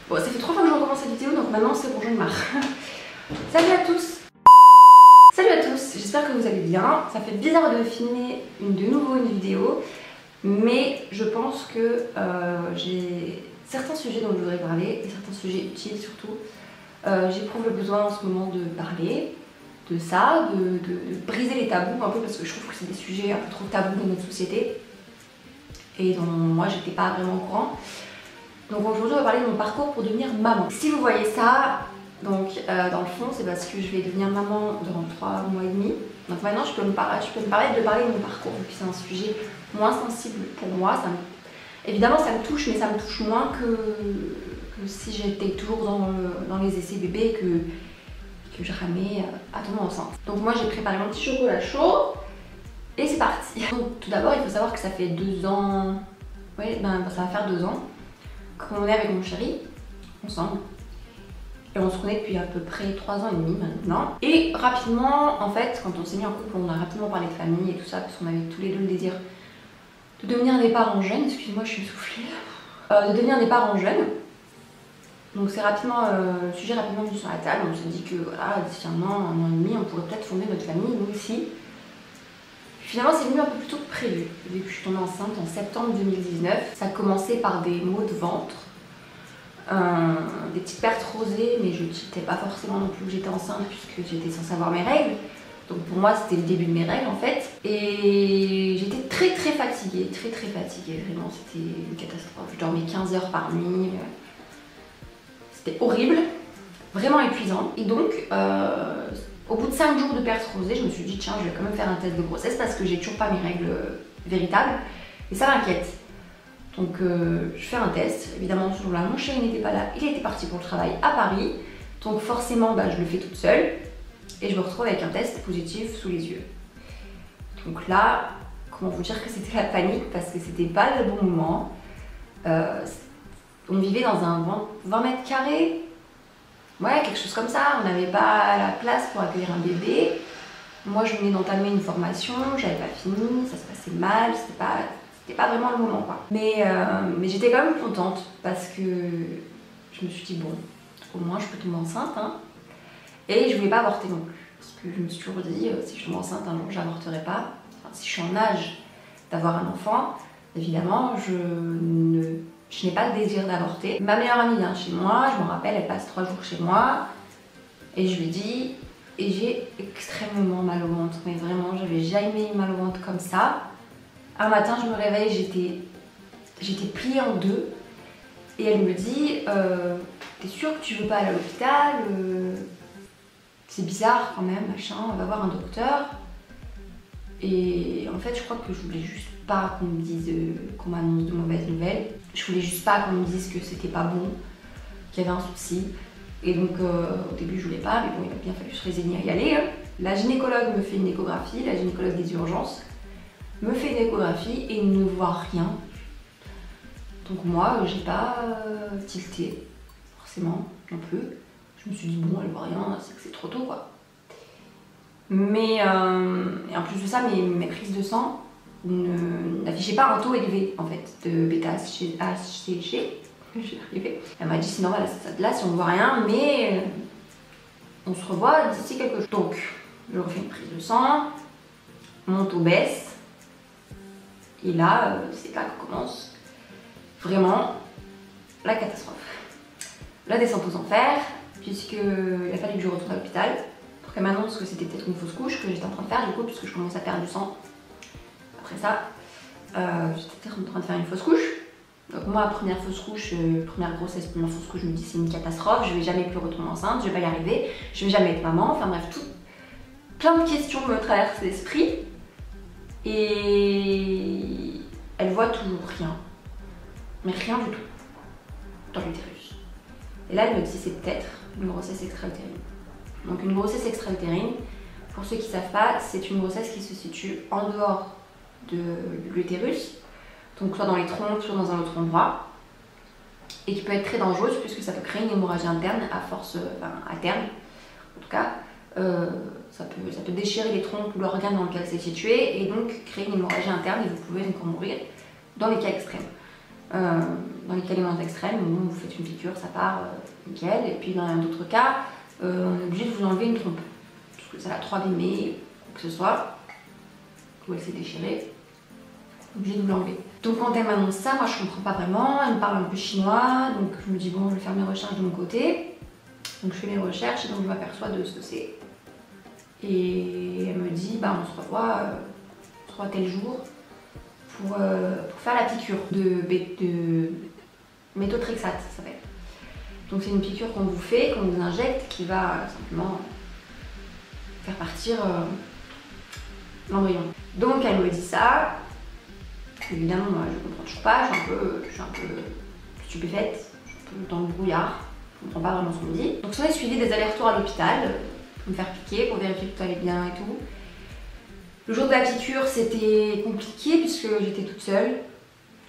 Bon, ça fait 3 fois que je recommence cette vidéo, donc maintenant c'est bon, j'en ai marre. Salut à tous. Salut à tous, j'espère que vous allez bien. Ça fait bizarre de filmer de nouveau une vidéo, mais je pense que j'ai certains sujets dont je voudrais parler, et certains sujets utiles surtout. J'éprouve le besoin en ce moment de parler de ça, de briser les tabous un peu, parce que je trouve que c'est des sujets un peu trop tabous dans notre société et dont moi j'étais pas vraiment au courant. Donc aujourd'hui on va parler de mon parcours pour devenir maman. Si vous voyez ça, donc dans le fond c'est parce que je vais devenir maman dans 3 mois et demi. Donc maintenant je peux me permettre de parler de mon parcours, et puis c'est un sujet moins sensible pour moi. Évidemment ça me touche, mais ça me touche moins que si j'étais toujours dans les essais bébés que je ramais à tomber enceinte. Donc moi j'ai préparé mon petit chocolat chaud et c'est parti. Donc tout d'abord il faut savoir que ça fait 2 ans, ouais ben ça va faire 2 ans qu'on est avec mon chéri ensemble. Et on se connaît depuis à peu près 3 ans et demi maintenant. Et rapidement, en fait, quand on s'est mis en couple, on a rapidement parlé de famille et tout ça, parce qu'on avait tous les deux le désir de devenir des parents jeunes. Excusez-moi, je suis essoufflée. De devenir des parents jeunes. Donc c'est rapidement, le sujet rapidement venu sur la table. On s'est dit que voilà, d'ici 1 an et demi, on pourrait peut-être fonder notre famille, nous aussi. Finalement, c'est venu un peu plus tôt que prévu. Dès que je suis tombée enceinte en septembre 2019, ça a commencé par des maux de ventre. Des petites pertes rosées, mais je ne savais pas forcément non plus que j'étais enceinte puisque j'étais censée avoir mes règles. Donc pour moi c'était le début de mes règles en fait. Et j'étais très fatiguée, vraiment c'était une catastrophe. Je dormais 15 heures par nuit, c'était horrible, vraiment épuisant. Et donc au bout de 5 jours de pertes rosées, je me suis dit tiens je vais quand même faire un test de grossesse parce que j'ai toujours pas mes règles véritables et ça m'inquiète. Donc je fais un test, évidemment ce jour-là mon chéri n'était pas là, il était parti pour le travail à Paris, donc forcément je le fais toute seule et je me retrouve avec un test positif sous les yeux. Donc là, comment vous dire que c'était la panique parce que c'était pas le bon moment. On vivait dans un 20 mètres carrés, ouais quelque chose comme ça, on n'avait pas la place pour accueillir un bébé. Moi je venais d'entamer une formation, j'avais pas fini, ça se passait mal, c'était pas vraiment le moment quoi. Mais j'étais quand même contente parce que je me suis dit bon, au moins je peux tomber enceinte hein. Et je voulais pas avorter non plus. Parce que je me suis toujours dit, si je tombe enceinte un jour j'avorterai pas. Enfin, si je suis en âge d'avoir un enfant, évidemment je n'ai pas le désir d'avorter. Ma meilleure amie vient chez moi, je me rappelle, elle passe 3 jours chez moi. Et je lui dis, et j'ai extrêmement mal au ventre. Mais vraiment, j'avais jamais eu mal au ventre comme ça. Un matin, je me réveille, j'étais pliée en deux. Et elle me dit, t'es sûre que tu veux pas aller à l'hôpital c'est bizarre quand même, machin, on va voir un docteur. Et en fait, je crois que je voulais juste pas qu'on me dise, qu'on m'annonce de mauvaises nouvelles. Je voulais juste pas qu'on me dise que c'était pas bon, qu'il y avait un souci. Et donc, au début, je voulais pas, mais bon, il a bien fallu se résigner à y aller. Hein. La gynécologue me fait une échographie, la gynécologue des urgences me fait une échographie et ne voit rien. Donc moi, j'ai pas tilté, forcément, non plus. Je me suis dit bon, elle voit rien, c'est que c'est trop tôt quoi. Mais et en plus de ça, mes prises de sang n'affichaient pas un taux élevé en fait de bêta-HCG. J'y arrivais. Elle m'a dit c'est normal à ce stade-là si on ne voit rien, mais on se revoit d'ici quelques jours. Donc je refais une prise de sang, mon taux baisse. Et là, c'est là que commence vraiment la catastrophe. La descente aux enfers, puisqu'il a fallu que je retourne à l'hôpital pour qu'elle m'annonce que c'était peut-être une fausse couche que j'étais en train de faire du coup, puisque je commence à perdre du sang. Après ça, j'étais en train de faire une fausse couche. Donc moi, première fausse couche, première grossesse, première fausse couche, je me dis c'est une catastrophe, je vais jamais plus retomber enceinte, je vais pas y arriver, je vais jamais être maman, enfin bref, plein de questions me traversent l'esprit. Et elle voit toujours rien, mais rien du tout dans l'utérus. Et là, elle me dit c'est peut-être une grossesse extra-utérine. Donc une grossesse extra-utérine, pour ceux qui ne savent pas, c'est une grossesse qui se situe en dehors de l'utérus, donc soit dans les trompes, soit dans un autre endroit, et qui peut être très dangereuse puisque ça peut créer une hémorragie interne à force, à terme, en tout cas. Ça peut déchirer les trompes ou l'organe dans lequel c'est situé et donc créer une hémorragie interne et vous pouvez donc en mourir dans les cas extrêmes. dans les cas les moins extrêmes, où vous faites une piqûre, ça part nickel. Et puis dans d'autres cas, on est obligé de vous enlever une trompe. Parce que ça l'a trop abîmée, que ce soit, ou elle s'est déchirée. Obligée de vous l'enlever. Donc quand elle m'annonce ça, moi je comprends pas vraiment, elle me parle un peu chinois, donc je me dis bon je vais faire mes recherches de mon côté. Donc je fais mes recherches et donc je m'aperçois de ce que c'est. Et elle me dit bah on se revoit tel jour pour faire la piqûre de méthotrexate, ça s'appelle. Donc c'est une piqûre qu'on vous fait, qu'on vous injecte, qui va simplement faire partir l'embryon. Donc elle me dit ça. Évidemment, moi je comprends toujours pas, je suis un peu stupéfaite, je suis un peu dans le brouillard, je comprends pas vraiment ce qu'on me dit. Donc j'en ai suivi des allers-retours à l'hôpital pour me faire piquer, pour vérifier que tout allait bien et tout. Le jour de la piqûre c'était compliqué puisque j'étais toute seule,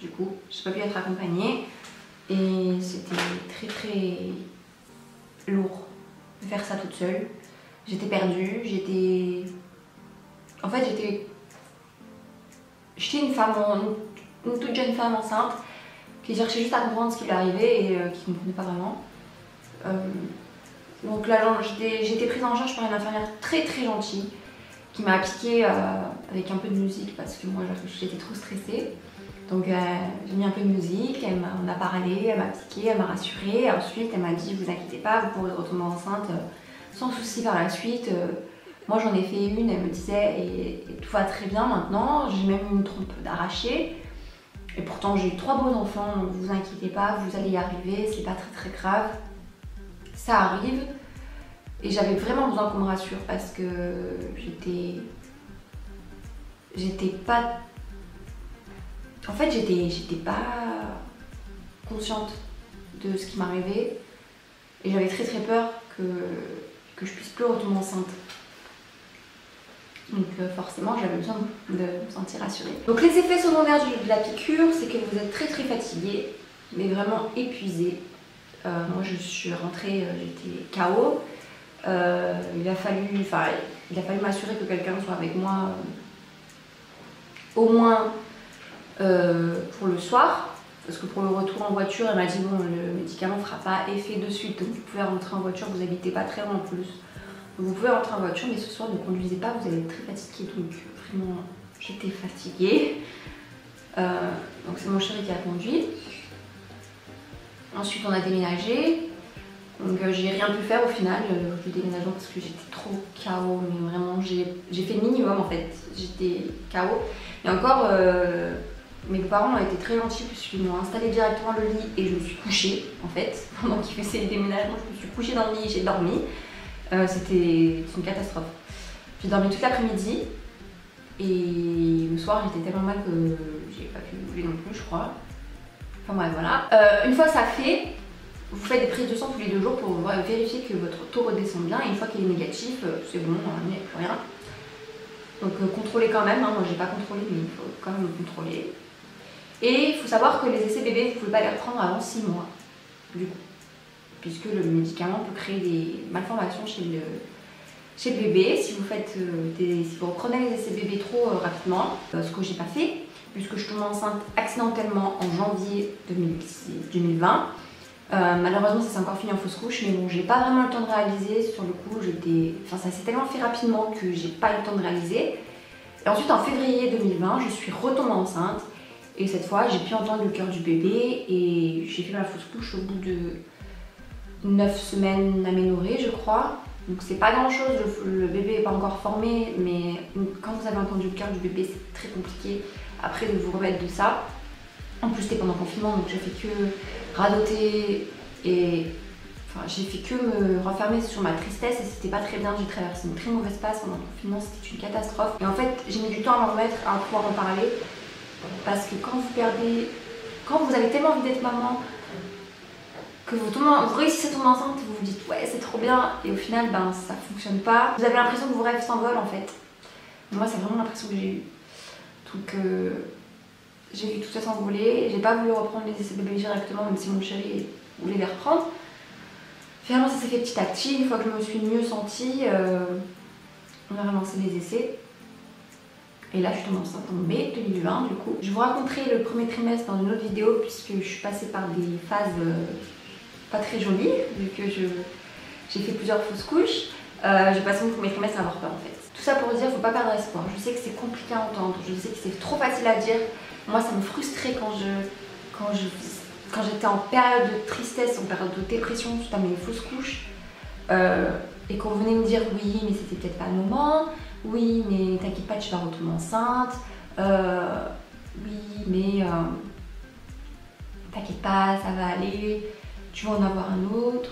du coup j'ai pas pu être accompagnée et c'était très lourd de faire ça toute seule. J'étais perdue, j'étais une toute jeune femme enceinte qui cherchait juste à comprendre ce qui lui arrivait et qui ne comprenait pas vraiment. Donc là, j'ai été prise en charge par une infirmière très gentille qui m'a appliqué avec un peu de musique parce que moi j'étais trop stressée. Donc j'ai mis un peu de musique, on a parlé, elle m'a appliqué, elle m'a rassurée. Ensuite elle m'a dit vous inquiétez pas, vous pourrez retomber enceinte sans souci par la suite. Moi j'en ai fait une, elle me disait et tout va très bien maintenant, j'ai même eu une trompe d'arrachée. Et pourtant j'ai eu 3 beaux enfants, donc vous inquiétez pas, vous allez y arriver, c'est pas très grave. Ça arrive. Et j'avais vraiment besoin qu'on me rassure parce que j'étais pas... En fait j'étais pas consciente de ce qui m'arrivait. Et j'avais très peur que je puisse plus retomber enceinte. Donc forcément j'avais besoin de me sentir rassurée. Donc les effets secondaires de la piqûre, c'est que vous êtes très fatigué, mais vraiment épuisé. Moi je suis rentrée, j'étais KO. Il a fallu m'assurer que quelqu'un soit avec moi au moins pour le soir. Parce que pour le retour en voiture, elle m'a dit bon le médicament ne fera pas effet de suite, donc vous pouvez rentrer en voiture, vous n'habitez pas très loin en plus. Vous pouvez rentrer en voiture, mais ce soir ne conduisez pas, vous allez être très fatigué. Donc vraiment, j'étais fatiguée. Donc c'est mon chéri qui a conduit. Ensuite on a déménagé. Donc j'ai rien pu faire au final du déménagement parce que j'étais trop KO. Mais vraiment j'ai fait le minimum en fait. J'étais KO. Et encore, mes parents ont été très gentils puisqu'ils m'ont installé directement le lit et je me suis couchée en fait. Pendant qu'ils faisaient le déménagement, je me suis couchée dans le lit et j'ai dormi. C'était une catastrophe. J'ai dormi toute l'après-midi et le soir j'étais tellement mal que j'ai pas pu bouger non plus je crois. Enfin bref voilà. Une fois ça fait, vous faites des prises de sang tous les 2 jours pour vérifier que votre taux redescend bien et une fois qu'il est négatif, c'est bon, il n'y a plus rien. Donc contrôlez quand même, hein. Moi j'ai pas contrôlé mais il faut quand même le contrôler. Et il faut savoir que les essais bébés, vous ne pouvez pas les reprendre avant 6 mois du coup. Puisque le médicament peut créer des malformations chez le bébé si vous reprenez les essais bébés trop rapidement, ce que j'ai pas fait puisque je tombe enceinte accidentellement en janvier 2020. Malheureusement ça s'est encore fini en fausse couche, mais bon j'ai pas vraiment le temps de réaliser sur le coup, ça s'est tellement fait rapidement que j'ai pas eu le temps de réaliser. Et ensuite en février 2020 je suis retombée enceinte et cette fois j'ai pu entendre le cœur du bébé et j'ai fait ma fausse couche au bout de 9 semaines aménorrhées je crois, donc c'est pas grand chose, le bébé n'est pas encore formé, mais quand vous avez entendu le cœur du bébé c'est très compliqué après de vous remettre de ça. En plus c'était pendant le confinement donc j'ai fait que radoter et enfin j'ai fait que me renfermer sur ma tristesse et c'était pas très bien, j'ai traversé une très mauvaise passe pendant le confinement, c'était une catastrophe. Et en fait j'ai mis du temps à m'en remettre, à pouvoir en parler parce que quand vous avez tellement envie d'être maman, que vous réussissez à tomber enceinte, vous vous dites ouais c'est trop bien et au final ben ça fonctionne pas. Vous avez l'impression que vos rêves s'envolent en fait. Moi c'est vraiment l'impression que j'ai eu. Donc j'ai vu tout ça s'envoler, j'ai pas voulu reprendre les essais bébés directement même si mon chéri voulait les reprendre. Finalement ça s'est fait petit à petit, une fois que je me suis mieux sentie, on a relancé les essais. Et là je suis tombée enceinte en mai 2020 du coup. Je vous raconterai le premier trimestre dans une autre vidéo puisque je suis passée par des phases pas très jolies vu que j'ai fait plusieurs fausses couches. J'ai passé mon premier trimestre à avoir peur en fait. Tout ça pour dire, faut pas perdre espoir. Je sais que c'est compliqué à entendre, je sais que c'est trop facile à dire. Moi ça me frustrait quand j'étais en période de tristesse, en période de dépression suite à mes fausses couches. Et qu'on venait me dire oui mais c'était peut-être pas le moment, oui mais t'inquiète pas tu vas retomber enceinte, oui mais t'inquiète pas ça va aller, tu vas en avoir un autre,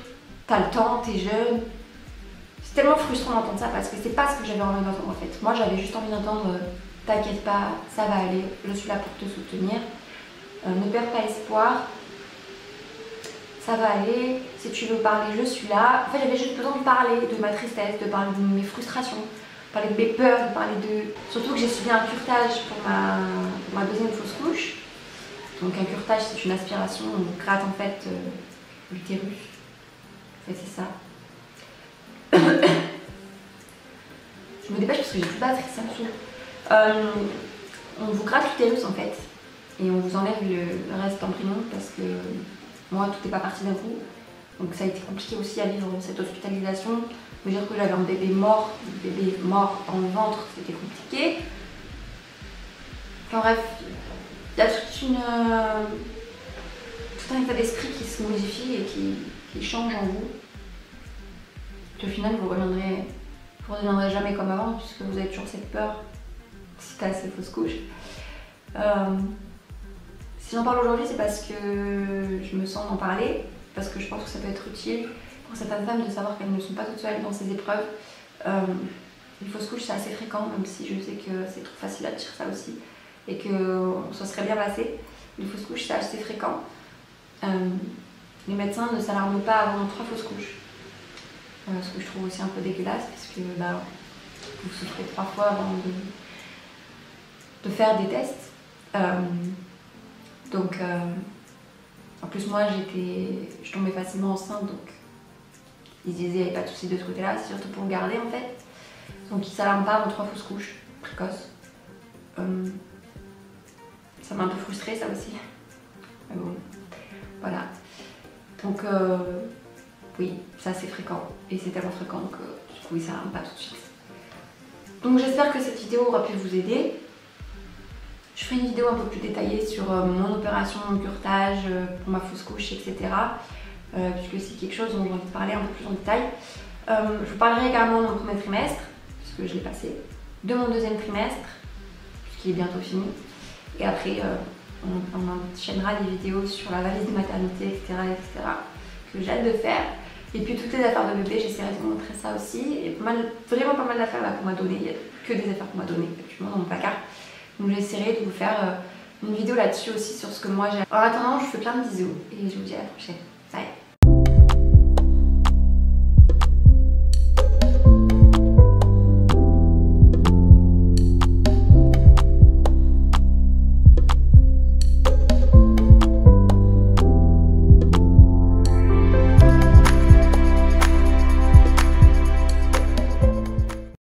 t'as le temps, t'es jeune. C'est tellement frustrant d'entendre ça parce que c'est pas ce que j'avais envie d'entendre en fait. Moi j'avais juste envie d'entendre t'inquiète pas, ça va aller, je suis là pour te soutenir, ne perds pas espoir. Ça va aller, si tu veux parler, je suis là. En fait, j'avais juste besoin de parler de ma tristesse, de parler de mes frustrations, de parler de mes peurs, de parler de... Surtout que j'ai subi un curetage pour ma deuxième fausse couche. Donc un curetage, c'est une aspiration, on gratte en fait l'utérus. En fait, c'est ça. Je me dépêche parce que j'ai plus de batterie, ça me saoule. On vous gratte l'utérus en fait. Et on vous enlève le reste d'embryon parce que... Moi, tout n'est pas parti d'un coup, donc ça a été compliqué aussi à vivre cette hospitalisation. Me dire que j'avais un bébé mort dans le ventre, c'était compliqué. Enfin bref, il y a tout un état d'esprit qui se modifie et qui change en vous. Puis au final, vous ne reviendrez jamais comme avant, puisque vous avez toujours cette peur suite à ces fausses couches. Si j'en parle aujourd'hui, c'est parce que je me sens d'en parler, parce que je pense que ça peut être utile pour certaines femmes de savoir qu'elles ne sont pas toutes seules dans ces épreuves. Les fausses couches, c'est assez fréquent, même si je sais que c'est trop facile à dire ça aussi, et que ça serait bien passé. Les fausses couches, c'est assez fréquent. Les médecins ne s'alarment pas avant 3 fausses couches. Ce que je trouve aussi un peu dégueulasse, puisque vous souffrez 3 fois avant de faire des tests. Donc, en plus moi je tombais facilement enceinte, donc ils disaient qu'il n'y avait pas de soucis de ce côté-là, c'est surtout pour le garder en fait. Donc ils ne s'alarment pas avant 3 fausses couches précoces. Ça m'a un peu frustrée ça aussi. Mais bon, voilà. Donc oui, ça c'est fréquent, et c'est tellement fréquent que du coup ils ne s'alarment pas tout de suite. Donc j'espère que cette vidéo aura pu vous aider. Je ferai une vidéo un peu plus détaillée sur mon opération, mon curetage, pour ma fausse couche, etc. Puisque c'est quelque chose dont j'ai envie de parler un peu plus en détail. Je vous parlerai également de mon premier trimestre, puisque je l'ai passé, de mon deuxième trimestre, puisqu'il est bientôt fini. Et après, on enchaînera des vidéos sur la valise de maternité, etc. que j'ai hâte de faire. Et puis toutes les affaires de bébé, j'essaierai de vous montrer ça aussi. Il y a vraiment pas mal d'affaires là qu'on m'a donné. Il n'y a que des affaires qu'on m'a données actuellement dans mon placard. Donc j'essaierai de vous faire une vidéo là-dessus aussi sur ce que moi j'ai. En attendant, je vous fais plein de bisous et je vous dis à la prochaine. Bye.